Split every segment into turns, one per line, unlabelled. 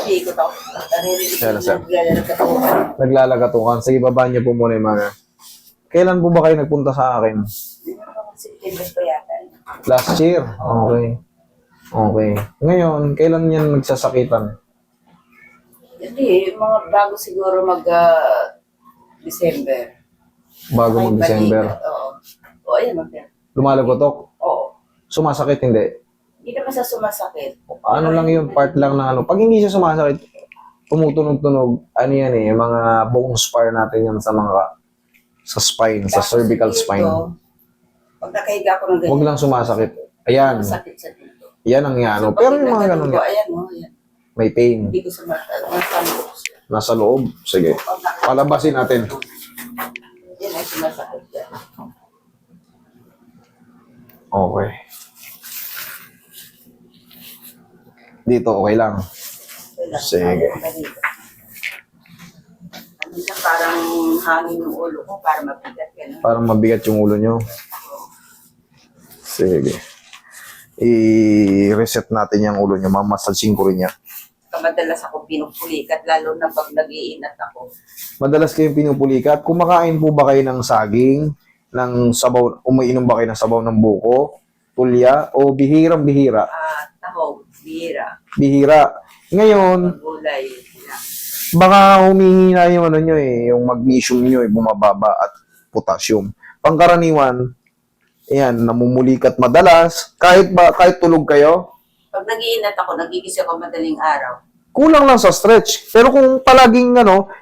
Ikot ako. Naririnig ko
Sir, sir.
naglalagatukan.
Naglalagatukan. Sige, baba niyo po muna yung mga... Kailan po ba kayo nagpunta sa akin?
September ko yata.
Last year? Okay. Okay. Ngayon, kailan yan nagsasakitan?
Hindi, mga bago siguro December.
Bago
Ay,
mag-December.
balikat, oo. Oo, ayan, magyan.
Lumalagotok?
Oo.
Sumasakit, hindi?
Hindi naman sa sumasakit.
Ano lang yun, part lang ng ano. Pag hindi siya sumasakit, tumutunog-tunog, ano yan eh, mga bone spar natin yan sa spine, sa cervical
Tapos
spine.
dito, pag nakahiga ko ng ganyan.
Huwag lang sumasakit. Ayan.
Masakit sa dito.
Yan ang ano.
So,
Pero
pag
yung mga
nagano
ganun
ko,
nga,
ayan o, ayan.
may pain.
Hindi ko sa matalabos.
Nasa loob. Sige. Palabasin natin.
Yan ay sumasakit yan.
Okay. Dito, okay lang.
Kailan?
Sige.
Ano siya, parang hangin yung ulo ko para mabigat. Ganun.
Parang mabigat yung ulo nyo. Sige. I-reset natin yung ulo nyo. Mamassaging ko rin yan.
Madalas ako pinupulikat, lalo na pag nag-iinat ako.
Madalas kayong pinupulikat. Kumakain po ba kayo ng saging, ng sabaw, umiinom ba kayo ng sabaw ng buko, tulya, o bihirang-bihira?
Tahog, bira,
Bihira. Ngayon,
gulay. Yan.
baka humihina yung ano nyo eh, yung magnesium nyo eh, bumababa at potassium. Pangkaraniwan, ayan, namumulikat madalas, kahit tulog kayo,
Pag nag-iinat ako, nagigising ako madaling araw.
kulang lang sa stretch. Pero kung palaging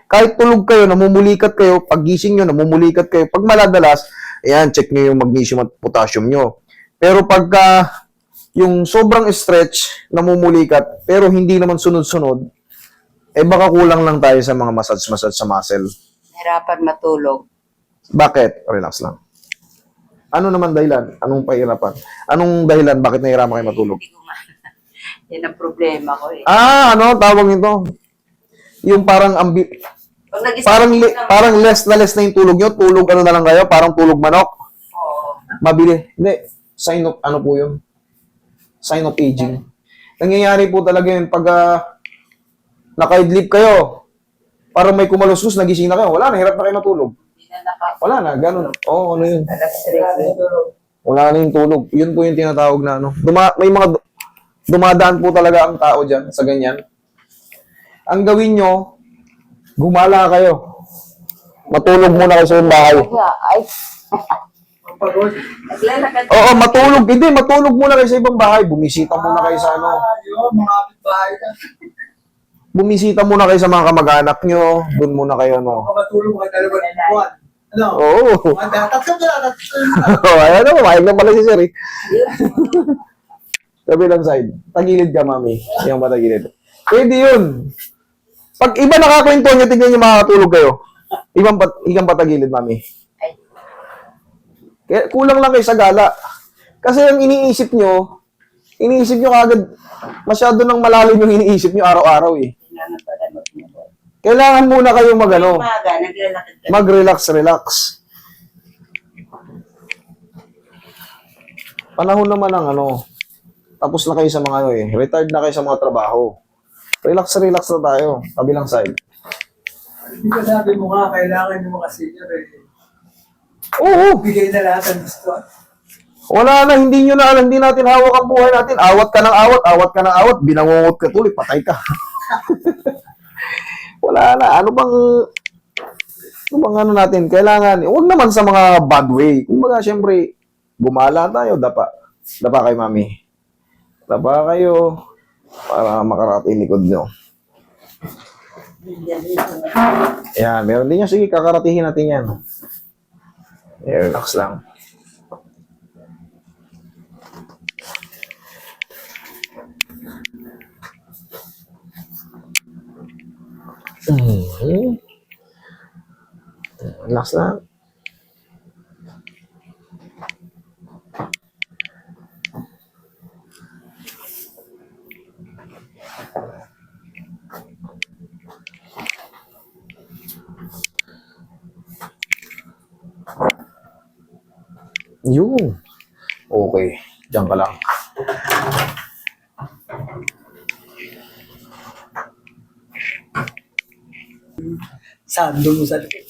kahit tulog kayo, namumulikat kayo, pag gising nyo, namumulikat kayo, pag maladalas, ayan, check nyo yung magnesium at potassium nyo. Pero pagka yung sobrang stretch, namumulikat, pero hindi naman sunod-sunod, eh baka kulang lang tayo sa mga massage sa muscle.
Hirapan matulog.
Bakit? Relax lang. Ano naman dahilan? Anong pahirapan? Anong dahilan? Bakit nahihirapan kayo matulog?
Hindi ko yan ang problema ko eh.
Tawag nito? Yung parang
Pag nagising ako ng-
parang less na yung tulog nyo. Tulog ano na lang kayo? Parang tulog manok.
Oo.
Mabili. Hindi. Sign of, ano po yun? Sign of aging. Nangyayari po talaga yun pag naka-idlip kayo. Parang may kumaluskus, nagising na kayo. Wala na, hirap na kayo matulog.
Hindi na
Wala na, ganun. Oo, ano yun?
alas 3.
Wala na yung tulog. Yun po yung tinatawag na ano. May mga dumadaan po talaga ang tao dyan sa ganyan. Ang gawin nyo, gumala kayo. Matulog muna kayo sa inyong bahay.
Ay. Naglalakad.
Oo, matulog. Hindi, matulog muna kayo sa ibang bahay. Bumisita muna kayo sa ano.
Mga kapitbahay ka.
Bumisita muna kayo sa mga kamag-anak nyo. Doon muna kayo, no.
Makatulong ka dalawa ng buwan. Ano?
Oo.
Tatlong na.
Ayan na, mahig na pala si Sir. Sabi lang side. Tagilid ka, mami. Yung patagilid. Pwede yun. Pag iba nakakwento nyo, tignan nyo makakatulog kayo. Ibang patagilid, mami.
Ay.
Kaya kulang lang kayo sa gala. Kasi yung iniisip nyo kagad, masyado nang malalim yung iniisip nyo araw-araw eh.
Kailangan pala magmumot.
Kailangan muna kayong
Umaga, naglalakad ka.
mag-relax. Panahon naman ng tapos na kayo sa mga retired na kayo sa mga trabaho. Relax na tayo. Kabilang side.
Hindi ka sabi mo nga, kailangan yung mga senior eh.
Oo.
Bigay na lahat ang gusto.
Wala na, hindi natin hawak ang buhay natin. Awat ka ng awat, binangungot ka tuloy, patay ka. Wala na, ano bang natin, kailangan, huwag naman sa mga bad way. Kumbaga, syempre, gumala tayo, dapa kayo, mami. Dapa kayo, para makarating likod nyo. Yan, meron din yan. Sige, kakaratihin natin yan. Relax lang. Relax lang. Yun. Okay. Diyan ka lang.
Sando mo sa likod.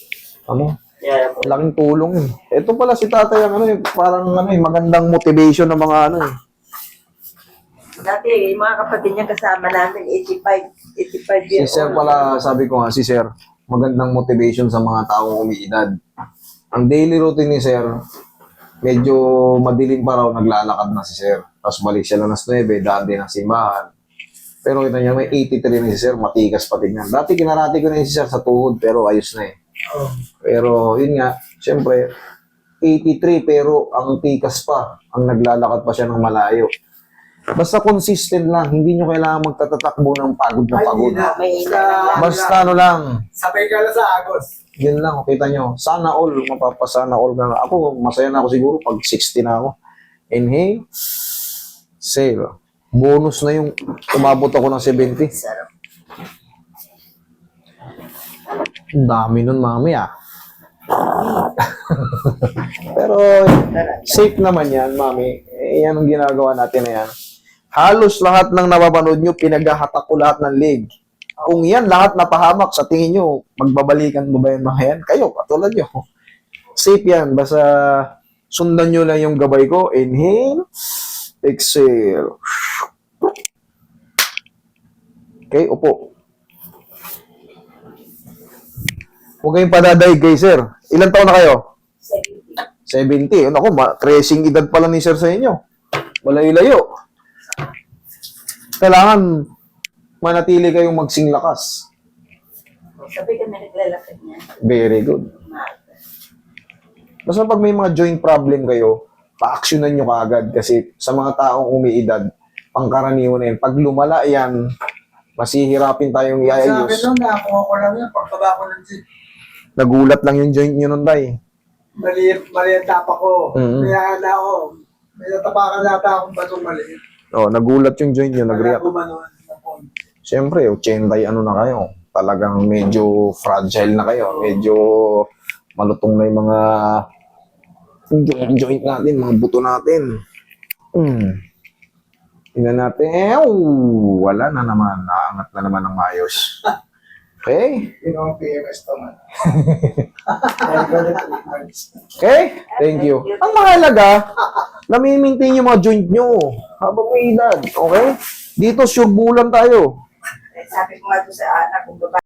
Ano?
Yeah.
Laking tulong eh. Ito pala si tatay ang ano eh, parang ano eh, magandang motivation ng mga ano eh.
Dati, yung mga kapatid niya kasama namin, 85
Si
years
Sir
old.
pala, sabi ko nga, si Sir, magandang motivation sa mga taong umiidad. Ang daily routine ni Sir, medyo madilim pa raw, naglalakad na si Sir. Tapos balik siya lang nas 9, daan din ang simbahan. Pero kita niya, may 83 na si Sir, matikas pa tingnan. Dati kinarati ko na si Sir sa tuhod, pero ayos na eh.
Oh.
Pero yun nga, syempre, 83 pero ang tikas pa, ang naglalakad pa siya ng malayo. Basta consistent lang, hindi nyo kailangan magtatatakbo ng pagod na
Ay,
pagod.
hindi na.
May ina.
Basta ano lang,
Sabay ka lang sa Agos.
yun lang, kita nyo, sana all, mapapasana all ka na. Ako, masaya na ako siguro pag 60 na ako. Inhale, exhale. Bonus na yung umabot ako ng 70.
Sarap.
Ang dami nun, mami ah. Pero, safe naman yan, mami. Eh, yan ang ginagawa natin na yan. Halos lahat ng napapanood nyo, pinaghahatak ko lahat ng leg. Kung yan, lahat napahamak, sa tingin nyo, magbabalikan mo ba yan mga yan? Kayo, katulad nyo. Safe yan. Basta sundan nyo lang yung gabay ko. Inhale, exhale. Okay, upo. Huwag kayong padadaig kay sir. Ilan taon na kayo? 70.
70.
Naku, tracing edad pala ni sir sa inyo. Malayo-layo. Kailangan manatili kayong magsing lakas.
Sabi kami naglalakad niya.
Very good. Basta pag may mga joint problem kayo, pa-actionan nyo kaagad kasi sa mga taong umiidad, pangkaraniwan na yan. Pag lumala yan, masihirapin tayong
Sa akin
iayos.
lang, nakakuha ko lang yan. Pagkaba ko ng jeep.
Nagulat lang yung joint nyo nun, tay.
Mali ang tapa ko.
Mhm.
Kaya na ako. May natapakan nata akong batong maliit.
Oh, nagulat yung joint nyo,
Kaya
nag-react.
gumanon. Napon.
Siyempre, 80 ano na kayo. Talagang medyo fragile na kayo. Medyo malutong na yung mga joint natin, mga buto natin. Tingnan natin. Wala na naman. Naangat na naman ng maayos. Okay?
Yun ang PMS to man.
Okay? Thank you. Ang mahalaga, nami-maintain yung mga joint nyo habang may edad. Okay? Dito, sure bulan tayo.
Sabi ko nga doon sa anak, kung